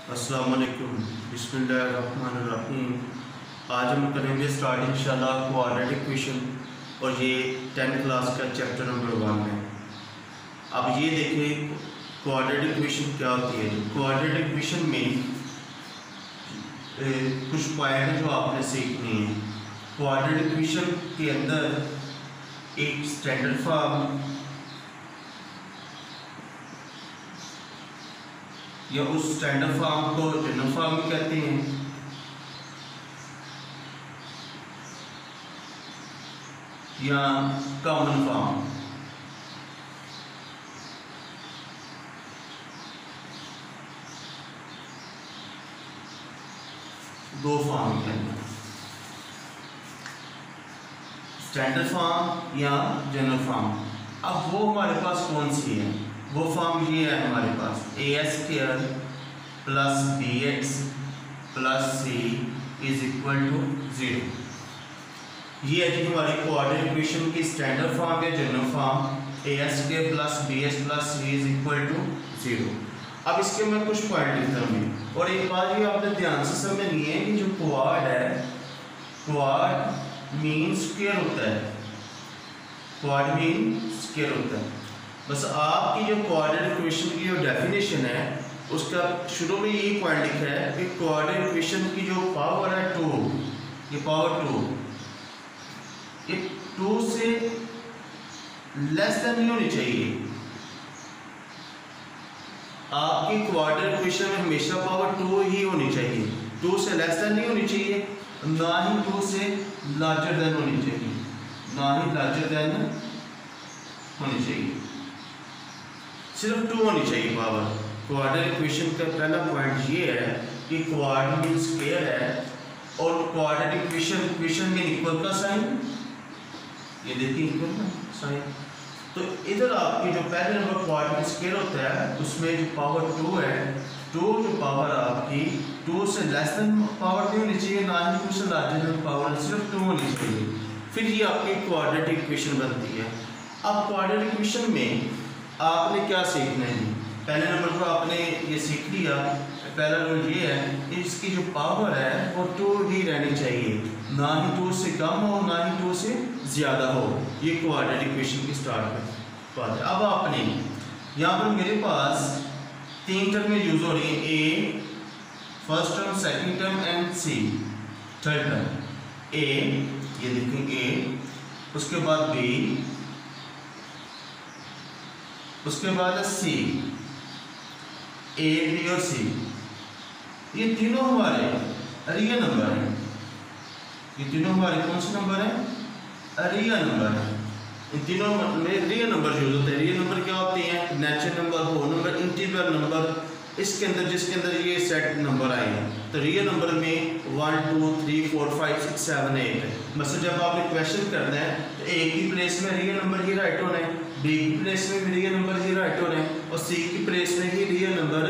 अस्सलाम वालेकुम, बिस्मिल्लाहिर्रहमानिर्रहीम। आज हम करेंगे स्टार्ट इंशाल्लाह क्वाड्रेटिक इक्वेशन और ये 10th क्लास का चैप्टर नंबर 1 है। अब ये देखें क्वाड्रेटिक इक्वेशन क्या होती है। क्वाड्रेटिक इक्वेशन में कुछ पॉइंट हैं जो आपने सीखनी है। क्वाड्रेटिक इक्वेशन के अंदर एक स्टैंडर्ड फॉर्म या उस स्टैंडर्ड फॉर्म को जनरल फॉर्म भी कहते हैं, या कॉमन फॉर्म। दो फॉर्म के अंदर स्टैंडर्ड फॉर्म या जनरल फॉर्म। अब वो हमारे पास कौन सी है? वो फॉर्म ये है हमारे पास a² plus bx plus c is equal to 0। ये है जी हमारी क्वाड्रेटिक इक्वेशन की स्टैंडर्ड फॉर्म या general form a² plus bx plus c is equal to 0। अब इसके मैं कुछ पॉइंट लिखता हूँ और एक बात ये आपने ध्यान से समझनी है कि जो क्वाड है, क्वाड मीन स्क्वायर होता है, क्वाड मीन स्क्वायर होता है। बस आपकी जो क्वाड्रेटिक इक्वेशन की जो डेफिनेशन है उसका शुरू में यही पॉइंट लिखा है कि क्वाड्रेटिक इक्वेशन की जो पावर है 2, ये पावर 2, ये 2 से लेस देन नहीं होनी चाहिए। आपकी क्वाड्रेटिक इक्वेशन में हमेशा पावर 2 ही होनी चाहिए, 2 से लेस देन नहीं होनी चाहिए, ना ही 2 से लार्जर देन होनी चाहिए, ना ही लार्जर देन होनी चाहिए, सिर्फ 2 होनी चाहिए पावर। क्वाड्रेटिक इक्वेशन का पहला पॉइंट ये है कि क्वाड मीन स्क्वायर है और क्वाड्रेटिक इक्वेशन में इक्वल का साइन, ये देखिए इक्वल का साइन। तो इधर आपकी जो पहले नंबर क्वाड मीन स्क्वायर होता है उसमें जो पावर 2 है, 2 जो पावर आपकी 2 से लेस देन पावर नहीं होनी चाहिए, ना ही 2 से लार्जर देन पावर, सिर्फ 2 होनी चाहिए। फिर ये आपकी क्वाड्रेटिक इक्वेशन बनती है। अब क्वाड्रेटिक इक्वेशन में आपने क्या सीखना है? पहले नंबर को आपने ये सीख लिया। पहला रूल ये है कि इसकी जो पावर है वो 2 ही रहनी चाहिए, ना ही 2 से कम हो, ना ही 2 से ज़्यादा हो। ये क्वाड्रेटिक इक्वेशन की स्टार्ट में बात है। अब आपने यहाँ पर मेरे पास 3 टर्म यूज हो रही है, A first term, second term and C third term. A, ये देखें ए, उसके बाद बी, उसके बाद सी, ए बी और सी, ये तीनों हमारे रियल नंबर हैं। ये तीनों हमारे कौन से नंबर हैं? रियल नंबर हैं। इन तीनों में रियल नंबर यूज होते हैं। रियल नंबर क्या होते हैं? Natural number, whole number, integer number. इसके अंदर जिसके अंदर ये सेट नंबर आए हैं, तो रियल नंबर में 1 2 3 4 5 6 7 8 है। मतलब जब आपने क्वेश्चन करना है तो ए की प्लेस में रियल नंबर ही राइट होना है, बी की प्लेस में भी रियल नंबर ही राइट होना है और सी की प्लेस में ही रियल नंबर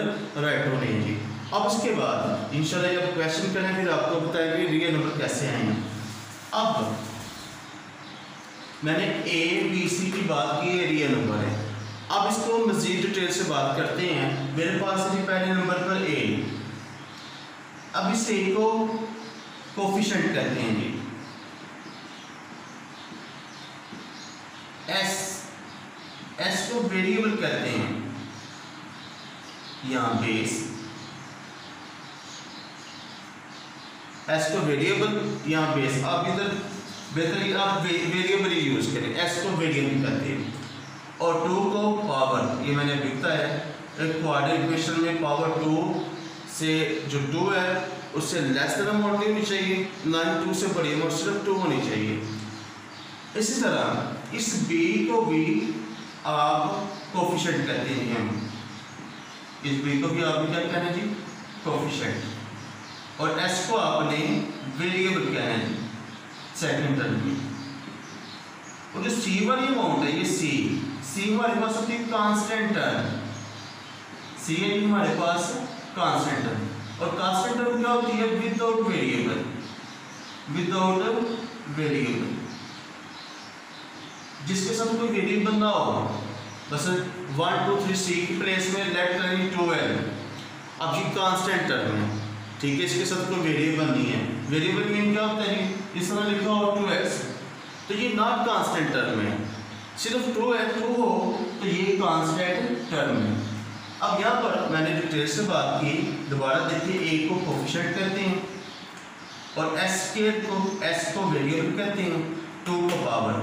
राइट होने हैं जी। अब उसके बाद इंशाल्लाह जब क्वेश्चन करें फिर आपको बताएंगे रियल नंबर कैसे आएंगे। अब मैंने ए बी सी की बात की है, रियल नंबर है। अब इसको मज़ीद डिटेल से बात करते हैं। मेरे पास है जी पहले नंबर पर ए। अब इस ए को कोफिशिएंट कहते हैं जी, एस को वेरिएबल कहते हैं, यहाँ बेस, एस को वेरिएबल, यहाँ बेस। आप इधर बेहतर आप वेरिएबल ही यूज करें, एस को वेरिएबल कहते हैं और 2 को पावर। ये मैंने लिखता है एक क्वाड्रेटिक इक्वेशन में पावर 2 से जो 2 है उससे लेस देन अमाउंट नहीं होनी चाहिए, ना ही 2 से बड़ी अमाउंट, सिर्फ 2 होनी चाहिए। इसी तरह इस b को भी आप कोफिशिएंट कहते हैं। हम इस b को भी आप क्या कहना है जी? कोफिशिएंट। और s को आपने वेरिएबल कहना है जी सेकंड टर्म में। और जो c वाली अमाउंट है, ये c हमारे पास होती है कांस्टेंट टर्म, c है हमारे पास कांस्टेंट टर्म। और कांस्टेंट टर्म क्या होती है? विदाउट वेरिएबल, विदाउट वेरिएबल, जिसके साथ कोई वेरिएबल ना हो, बस 1 2 3 सी की प्लेस में लेट करें 12 अब ये कांस्टेंट टर्म है, ठीक है, इसके साथ कोई वेरिएबल नहीं है। वेरिएबल मीन क्या होता है, इस तरह लिखा हो 2x, तो ये नॉट कांस्टेंट टर्म है, सिर्फ 2 हो तो ये कांस्टेंट टर्म है। अब यहाँ पर मैंने डिटेल से बात की, दोबारा देखिए, a को कोफिशिएंट कहते हैं और s को वेरिएबल कहते हैं, 2 को पावर।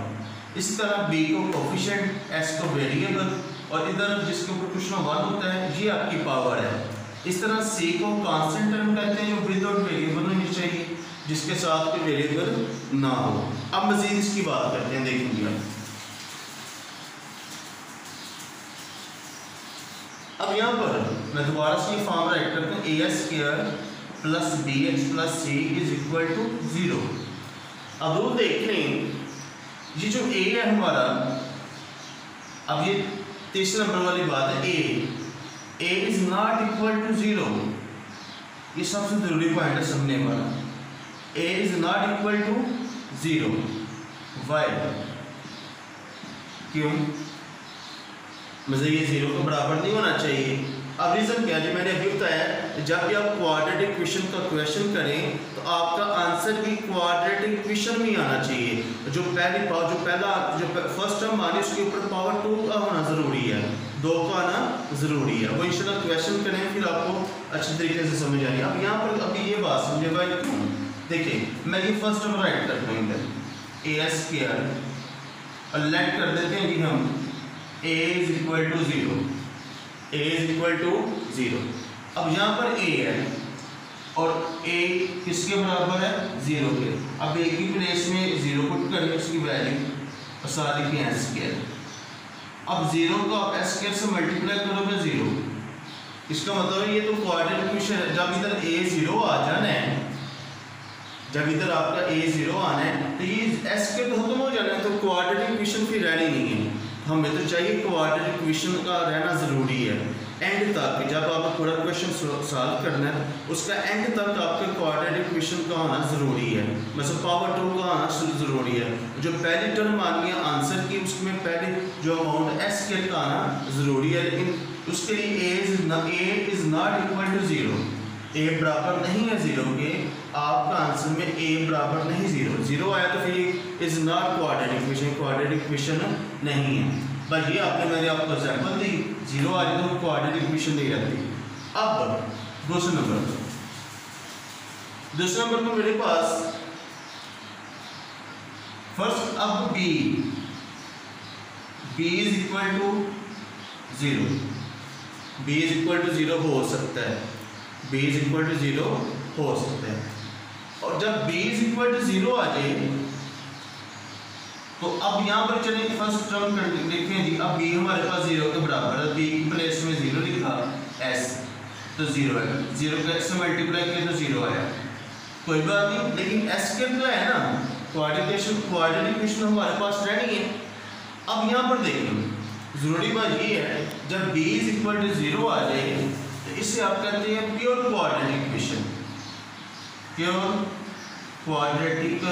इस तरह b को कोफिशिएंट, s को वेरिएबल, और इधर जिसके ऊपर कुछ ना 1 होता है ये आपकी पावर है। इस तरह c को कांस्टेंट टर्म कहते हैं जो विदाउट वेरिएबल होनी चाहिए, जिसके साथ कोई वेरिएबल ना हो। अब मजीद इसकी बात करते हैं, देखेंगे अब यहाँ पर मैं दोबारा से ये फॉर्म राइट करता हूँ, a² plus bx plus c is equal to 0। अब वो देख लें, ये जो a है हमारा, अब ये तीसरे नंबर वाली बात है, a is not equal to 0। ये सबसे जरूरी पॉइंट है समझने वाला, a is not equal to 0। Why? क्यों? मतलब ये 0 के बराबर नहीं होना चाहिए। अब रीज़न क्या है, मैंने अभी बताया, जब भी आप क्वाड्रेटिक इक्वेशन का क्वेश्चन करें तो आपका आंसर भी क्वाड्रेटिक इक्वेशन में आना चाहिए। जो फर्स्ट टर्म आनी उसके ऊपर पावर 2 का होना ज़रूरी है, 2 का आना ज़रूरी है। वो इंशाल्लाह क्वेश्चन करें फिर आपको अच्छी तरीके से समझ आएगी। अब यहाँ पर अभी ये बात समझे भाई, क्यों? देखिए, मैं ये फर्स्ट टर्म राइट करता हूँ इधर, a² और लेट कर देते हैं कि हम a is equal to 0, a is equal to 0। अब यहाँ पर a है और a किसके बराबर है, 0 के। अब a की प्लेस में 0 पुट करें उसकी वैल्यू और साथ लिखें s²। अब 0 को आप s² से मल्टीप्लाई करोगे 0, इसका मतलब ये तो क्वाड्रेटिक इक्वेशन है। जब इधर a 0 आ जाना है, जब इधर आपका a 0 आना है तो ये s² तो खत्म हो जाना है, तो क्वाड्रेटिक इक्वेशन फिर रहनी नहीं है। हमें तो चाहिए क्वाड्रेटिक इक्वेशन का रहना ज़रूरी है एंड तक। जब आपको पूरा क्वेश्चन सॉल्व करना है उसका एंड तक आपके क्वाड्रेटिक इक्वेशन का आना ज़रूरी है, मतलब पावर 2 का आना ज़रूरी है। जो पहली टर्म आनी है आंसर की, उसमें पहले जो अमाउंट s² का आना ज़रूरी है, लेकिन उसके लिए a is not equal to 0, a बराबर नहीं है 0 के। आपका आंसर में a बराबर नहीं 0 आया तो फिर इज नॉट क्वाड्रेटिक इक्वेशन नहीं है। बस ये मैंने आपको एग्जांपल दी, 0 आ जाए तो क्वाड्रेटिक इक्वेशन नहीं रहती। अब दूसरे नंबर पर मेरे पास फर्स्ट, अब b is equal to 0, b is equal to 0 हो सकता है, b इज इक्वल टू 0 हो सकता है। और जब b इज इक्वल टू 0 आ जाए तो अब यहाँ पर चलिए फर्स्ट टर्म लिखें जी। अब b हमारे पास 0 के बराबर है, b की प्लेस में 0 लिखा, s तो 0 है, 0 का x से मल्टीप्लाई किया तो 0 आया, कोई बात नहीं। लेकिन s² तो है ना, क्वाड्रेटिक इक्वेशन हमारे पास रहनी है। अब यहाँ पर देखिए, ज़रूरी बात ये है, जब b इज इक्वल टू 0 आ जाए तो इसे आप कहते हैं pure quadratic equation. Pure quadratic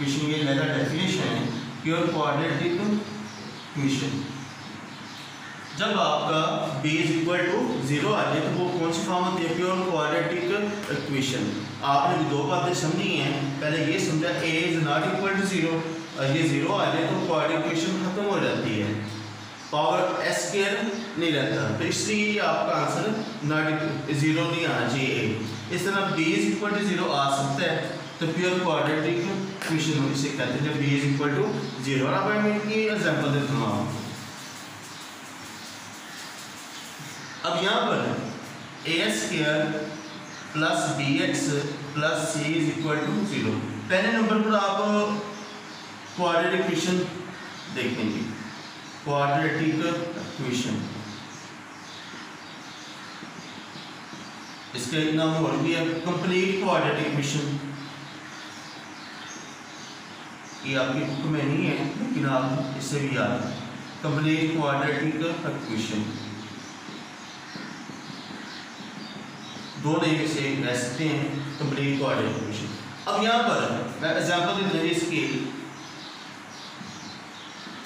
equation, ये मेरा डेफिनेशन है, प्योर क्वाड्रेटिक इक्वेशन। जब आपका b इज इक्वल टू 0 आ जाए तो वो कौन सी फॉर्म होती है, प्योर क्वाड्रेटिक इक्वेशन। आपने भी दो बातें समझी हैं, पहले ये समझा a is not equal to 0, और ये 0 आ जाए तो क्वाड्रेटिक इक्वेशन खत्म हो जाती है, पावर s² नहीं रहता, तो इसलिए आपका आंसर नॉट 0 नहीं आना चाहिए। इस तरह b इज इक्वल टू 0 आ सकता है तो प्योर क्वाड्रेटिक इक्वेशन इसे कहते हैं, जब b इज इक्वल टू 0। और अब मैं इनकी एग्जांपल देता हूँ आपको। अब यहाँ पर a² plus bx plus c is equal to 0। पहले नंबर पर आप क्वाड्रेटिक इक्वेशन देखेंगे, क्वाड्रेटिक इक्वेशन, इसका एक नाम और भी है कंप्लीट क्वाड्रेटिक इक्वेशन। ये आपकी बुक में नहीं है लेकिन आप इससे भी याद है, कंप्लीट क्वाड्रेटिक इक्वेशन। दो नेम से रह सकते हैं, कंप्लीट क्वाड्रेटिक इक्वेशन। अब यहाँ पर मैं एग्जांपल देता हूँ इसकी,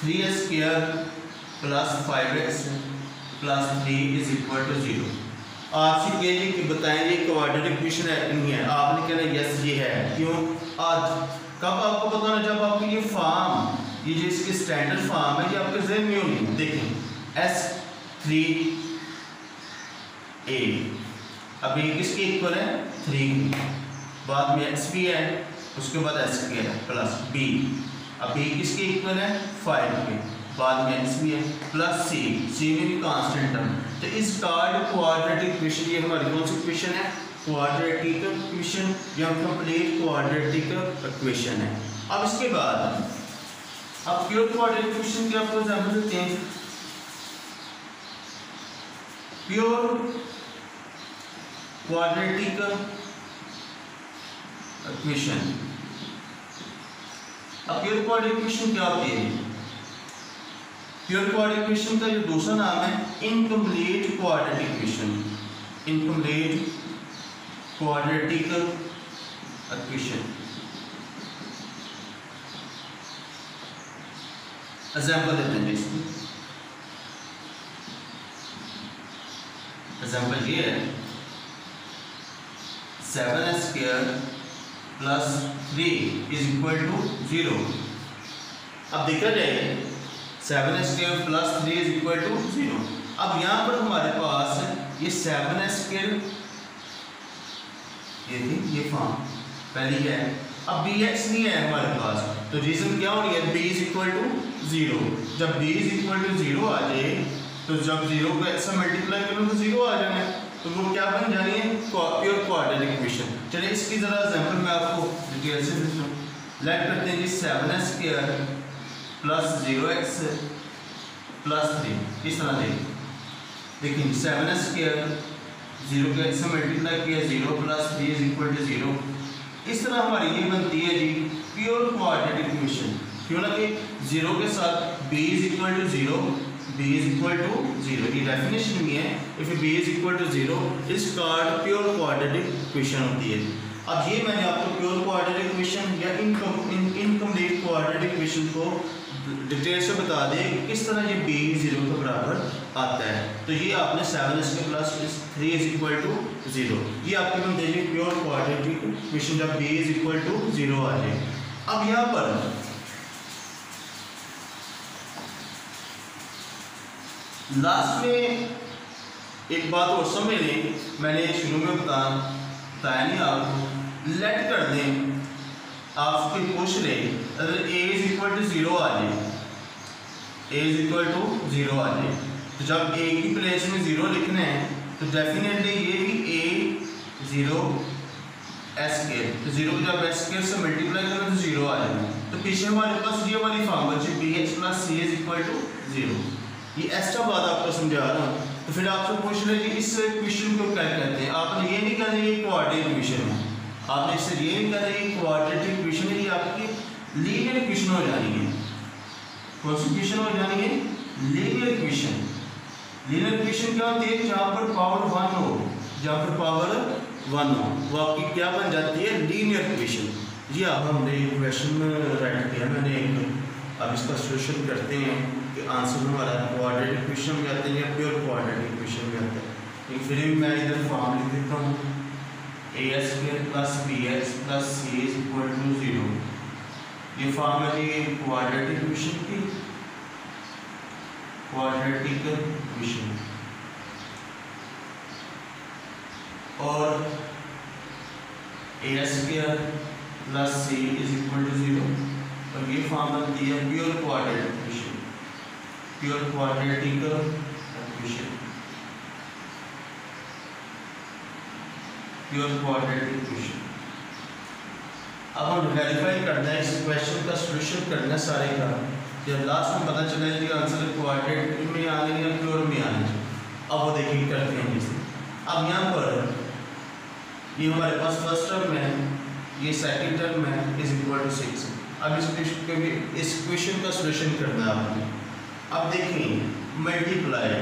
3s² plus 5x plus 3 is equal to 0। आपसे कहेंगे कि बताएंगे क्वाड्रेटिक इक्वेशन है नहीं है, आपने कहना यस ये है। क्यों? आज कब आपको पता होना? जब आपको ये फॉर्म, ये जो इसकी स्टैंडर्ड फॉर्म है, ये आपके जहन में होनी। देखें S3a, अब ये किसके इक्वल है? 3 की, बाद में x भी है, उसके बाद s के है प्लस b, अब b किसके इक्वल है? 5 के, बाद में x भी है प्लस c में भी कांस्टेंट टर्म। तो इस क्वाड्रेटिक इक्वेशन, ये हमारी कौन सी इक्वेशन है? क्वाड्रेटिक इक्वेशन या कंप्लीट क्वाड्रेटिक इक्वेशन है। अब इसके बाद अब प्योर क्वाड्रेटिक इक्वेशन के आपको एग्जांपल देते हैं। प्योर क्वाड्रेटिक इक्वेशन, अब प्योर क्वाड्रेटिक इक्वेशन क्या होती है? प्योर क्वाड्रेटिक इक्वेशन का जो दूसरा नाम है incomplete quadratic equation. Incomplete quadratic equation. Example देते हैं इसको। एग्जांपल ये है 7s² plus 3 is equal to 0। अब देखा जाए 7s² plus 3 is equal to 0। अब यहाँ पर हमारे पास ये 7s², ये फॉर्म पहली है। अब bx नहीं है हमारे पास, तो रीजन क्या होनी है? b is equal to 0। जब b इज इक्वल टू 0 आ जाए, तो जब 0 को x से मल्टीप्लाई करो तो 0 आ जाना है, तो वो क्या बन जानी है? Pure quadratic equation. चलिए इसकी जरा एग्जांपल मैं आपको डिटेल से देता हूँ। लेट करते हैं जी 7s² प्लस 0x प्लस 3, इस तरह देखिए 7s² 0 के x से मल्टीप्लाई किया 0 प्लस 3 इज इक्वल टू 0। इस तरह हमारी ये बनती है जी प्योर क्वाड्रेटिक इक्वेशन। क्यों ना कि 0 के साथ b is equal to 0, b is equal to 0, ये डेफिनेशन में है। If b is equal to 0 is called pure quadratic equation होती है। अब ये मैंने आपको प्योर क्वाड्रेटिक इक्वेशन या इनकम्प्लीट क्वाड्रेटिक इक्वेशन को डिटेल से बता दें किस तरह ये b 0 के बराबर आता है। तो ये आपने 7s² plus 3 is equal to 0, ये आपके बन जाएगी प्योर क्वाड्रेटिक इक्वेशन जब b इज इक्वल टू 0 आ जाए। अब यहाँ पर लास्ट में एक बात और समझ लें, मैंने शुरू में बताया नहीं आपको। लेट कर दें आपसे पूछ ले अगर a इज इक्वल टू 0 आ जाए, a इज इक्वल टू 0 आ जाए, तो जब a की प्लेस में 0 लिखना है तो डेफिनेटली ये भी a 0 s², तो 0 को जब s² से मल्टीप्लाई करें तो 0 आ जाएगा। तो पीछे हमारे पास ये वाली फॉर्म बची bx plus c is equal to 0। ये एक्स्ट्रा बात आपको समझा रहा हूँ। तो फिर आपसे पूछ ले कि इस इक्वेशन को क्या कहते हैं? आपने ये नहीं कहना ये क्वाड्रेटिक इक्वेशन है, आपने इससे ये नहीं कहना ये क्वाड्रेटिक इक्वेशन है, ये आपकी लीनियर इक्वेशन हो जानी है। कौन सी इक्वेशन हो जानी है? Linear equation. लीनियर इक्वेशन क्या होती है? जहाँ पर पावर 1 हो, जहाँ पर पावर 1 हो वो आपकी क्या बन जाती है? Linear equation. जी अब हमने एक क्वेश्चन राइट किया मैंने एक, अब इसका सोल्यूशन करते हैं कि आंसर हमारा क्वाड्रेटिक इक्वेशन में आते हैं या प्योर क्वाड्रेटिक इक्वेशन में आता है। लेकिन फिर भी मैं इधर फॉर्म लिख देता हूँ as² plus bx plus c is equal to 0। ये फॉर्म है जी क्वाड्रेटिक इक्वेशन की, क्वाड्रेटिक इक्वेशन। और as² plus c is equal to 0, और ये फॉर्म बनती है pure quadratic equation, pure quadratic equation, pure quadratic equation. अब हम वेरीफाई करना है इस क्वेश्चन का सॉल्यूशन करना है सारे का, जब लास्ट में पता चला कि आंसर क्वाड्रेटिक में आने या प्योर में आने। अब वो देखिए करते हैं जैसे। अब यहाँ पर ये हमारे पास फर्स्ट टर्म है, ये सेकंड टर्म है इज इक्वल टू 6। अब इस क्वेश्चन का सॉल्यूशन करना है आपने। अब देखें मल्टीप्लाई,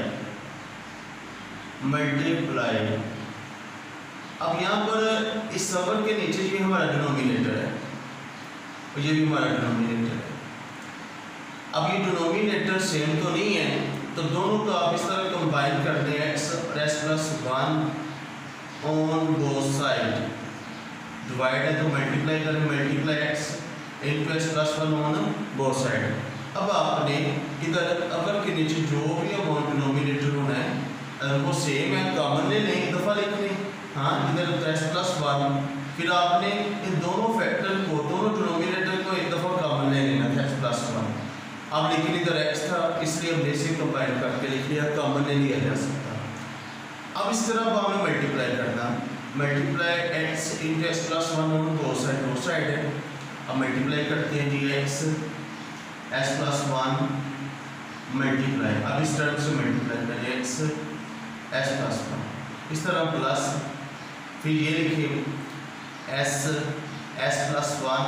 अब यहाँ पर इस सबर के नीचे ये हमारा डिनोमिनेटर है और ये भी हमारा डिनोमिनेटर है। अब ये डिनोमिनेटर सेम तो नहीं है, तो दोनों को आप इस तरह कंबाइन करते हैं, एक्स और S plus one on both side, divide है तो मल्टीप्लाई करें, multiply x into S plus one on both side. अब आपने इधर अगर के नीचे जो भी अमाउंट डिनोमिनेटर होना है वो सेम है, कॉमन ले लें, एक दफ़ा लिख लें। हाँ, इधर एस प्लस वन, फिर आपने इन दोनों फैक्टर को, दोनों डिनोमिनेटर को एक दफ़ा कॉमन ले लेना था, एक्स प्लस वन। अब लेकिन इधर एक्स था इसलिए हमने इसे कंबाइन करके लिख लिया, कॉमन ले लिया जा सकता। अब इस तरह अब हमें मल्टीप्लाई करना, multiply X into X plus one on both side है। अब मल्टीप्लाई करते हैं G X S plus one multiply, अब इस टर्म से मल्टीप्लाई करें एक्स एस प्लस वन, इस तरह प्लस, फिर ये लिखिए S plus one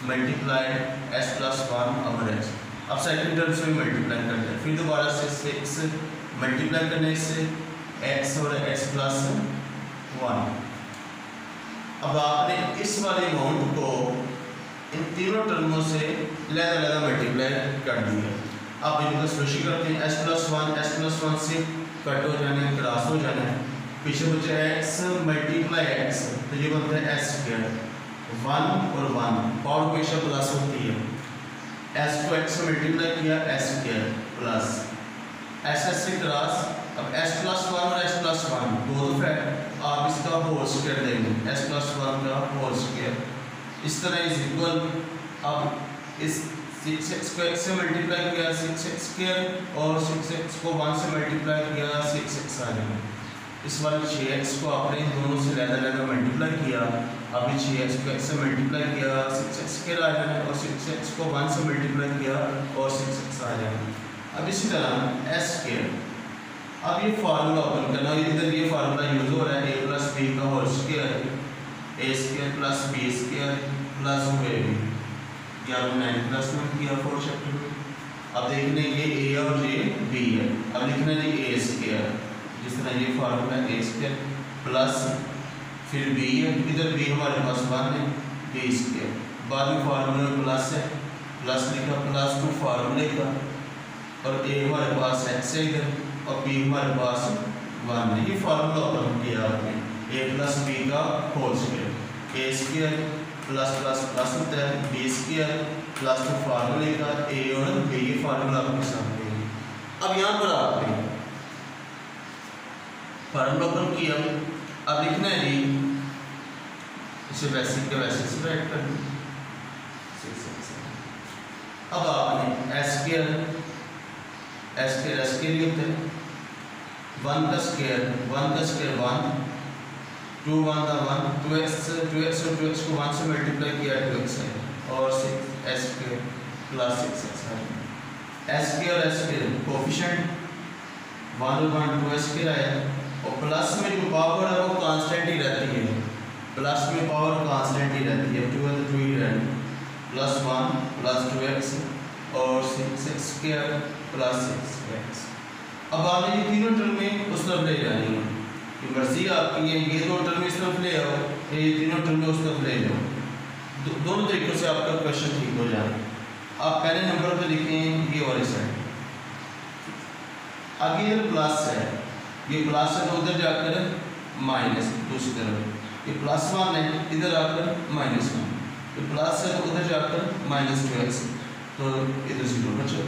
multiply S plus one और एक्स। अब सेकंड टर्म से मल्टीप्लाई करते हैं, फिर दोबारा से सिक्स मल्टीप्लाई करने से एक्स और एक्स प्लस वन। अब आपने इस वाले अमाउंट को इन तीनों टर्मों से लहदा मल्टीप्लाई कर दिया। अब इनका सोल्यूशन करते हैं, एस प्लस वन से कट हो जाना है, क्रॉस हो जाना है, पीछे बचा एक्स मल्टीप्लाई एक्स, तो ये बनता है एस स्क्वायर, वन और वन पावर हमेशा प्लस होती है, एस को एक्स से मल्टीप्लाई किया एस स्क्वायर प्लस एस से क्रॉस। अब एस प्लस वन और एस प्लस वन दो दफा आप इसका होल स्क्वायर देंगे, एस प्लस वन का होल स्क्वायर, इस तरह इज इक्वल। अब इस 6x को x से मल्टीप्लाई किया 6x स्क्वायर और 6x को 1 से मल्टीप्लाई किया 6x आ जाएगा। इस वाले 6x को आपने दोनों से लहदा मल्टीप्लाई किया, अभी 6x को x से मल्टीप्लाई किया 6x स्क्वायर आ जाएगा और 6x को 1 से मल्टीप्लाई किया और 6x आ जाएगा। अब इसी तरह s स्क्वायर, अब ये फार्मूला ओपन करना, इधर ये फार्मूला यूज हो रहा है a प्लस b का whole square, a square plus b square plus ab, या 9 प्लस में किया 4 चैप्टर में। अब देखने ये a और ये b है, अब लिखना है जी a स्क्वायर, जिस तरह ये फार्मूला a स्क्वायर प्लस फिर b है, इधर b हमारे पास 1 है, b स्क्वायर, बाद में फार्मूले में प्लस है, प्लस लिखा प्लस टू फार्मूले का, और a हमारे पास x है इधर और b हमारे पास 1 है। ये फार्मूला ओपन किया आपने a प्लस b का whole square, a square plus plus plus होता है b स्क्वायर प्लस टू फार्मूले का a और b, ये फार्मूला आपके सामने है। अब यहाँ पर आपने फार्मूला ओपन किया, अब लिखना है जी इसे वैसे के वैसे से राइट कर दें। अब आपने एस के लिए होता है 1 का स्क्वायर 1, 2 1 का 1, 2x और 2x को 1 से मल्टीप्लाई किया 2x है और 6s के प्लस 6x है। s के और s के कोफिशिएंट 1 और 1 2s के आया, और प्लस में जो पावर है वो कांस्टेंट ही रहती है, प्लस में पावर कांस्टेंट ही रहती है, 2 है तो 2 ही रहेगी, प्लस 1 प्लस 2x और 6x स्क्वायर प्लस 6x। अब आपने ये तीनों टर्में उस तरफ ले जानी है, कि मर्जी आपकी है, ये दो टर्में इस तरफ ले आओ, ये तीनों टर्में उस तरफ ले जाओ, दोनों तरीक़ों से आपका क्वेश्चन ठीक हो जाए। आप पहले नंबर पे लिखें ये वाली साइड, आगे ये प्लस है, ये प्लस है तो उधर जाकर माइनस, दूसरी तरफ ये प्लस 1 है, इधर आकर -1, ये प्लस है तो उधर जाकर -2x, तो इधर 0 बचा।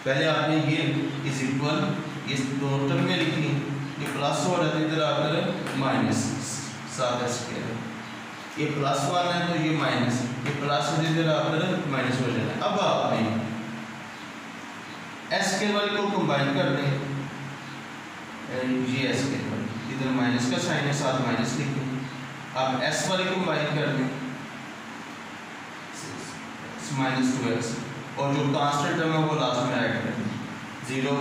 पहले आपने ये इज इक्वल इस दोनों टर्म में लिखी, ये प्लस हो रहा है इधर आकर माइनस 7s स्क्वायर, ये प्लस 1 है तो ये माइनस, ये प्लस इधर आकर माइनस हो जाना है। अब आपने s के वाले को कंबाइन कर दें, ये s के वाले इधर माइनस का साइन है, साथ माइनस लिखें। अब s वाले को कंबाइन कर दें -2x, और जो कांस्टेंट टर्म है वो लास्ट में ऐड कर दें 0।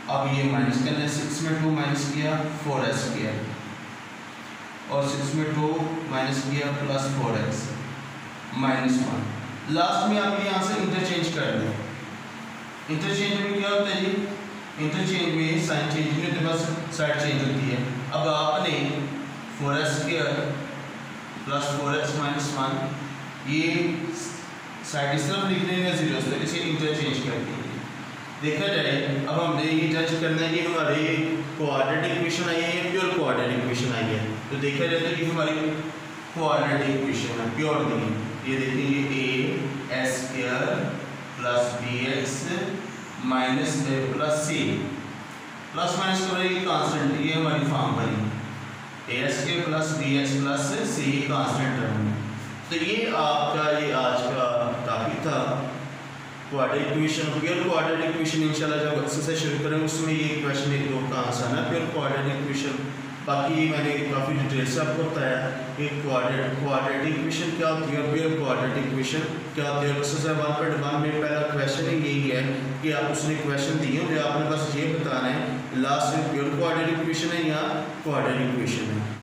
अब ये माइनस करना है, 6 में 2 माइनस किया 4s किया, और 6 में 2 माइनस किया प्लस 4x -1। लास्ट में आप यहाँ से इंटरचेंज कर दें। इंटरचेंज में क्या होता है जी, इंटरचेंज में साइन चेंज नहीं होता, बस साइड चेंज होती है। अब आपने 4s प्लस 4x -1 ये साइड इस तरफ लिख देंगे 0 से, इसे इंटरचेंज कर देंगे, देखा जाए अब हमने ये जज करना है कि हमारे क्वाड्रेटिक इक्वेशन आई है या प्योर क्वाड्रेटिक इक्वेशन आई है। तो देखा जाए तो ये हमारी क्वाड्रेटिक इक्वेशन है प्योर दी। ये देखिए ये A square plus B X minus A plus C plus minus करेगी कांस्टेंट, ये हमारी फॉर्म बनी A square plus B X plus C constant term. तो ये आपका ये आज का टॉपिक था quadratic equation. Pure quadratic equation इंशाल्लाह जब एक्सरसाइज शुरू करेंगे उसमें ये क्वेश्चन एक दो का आंसर है प्योर क्वाड्रेटिक इक्वेशन। बाकी मैंने काफ़ी डिटेल से आपको बताया कि क्वाड्रेटिक इक्वेशन क्या होती है और प्योर क्वाड्रेटिक इक्वेशन क्या होती है। एक्सरसाइज 1.1 में पहला क्वेश्चन ही यही है कि आप उसने क्वेश्चन दिए होंगे, आपने बस ये बताना है लास्ट में प्योर क्वाड्रेटिक इक्वेशन है या क्वाड्रेटिक इक्वेशन है।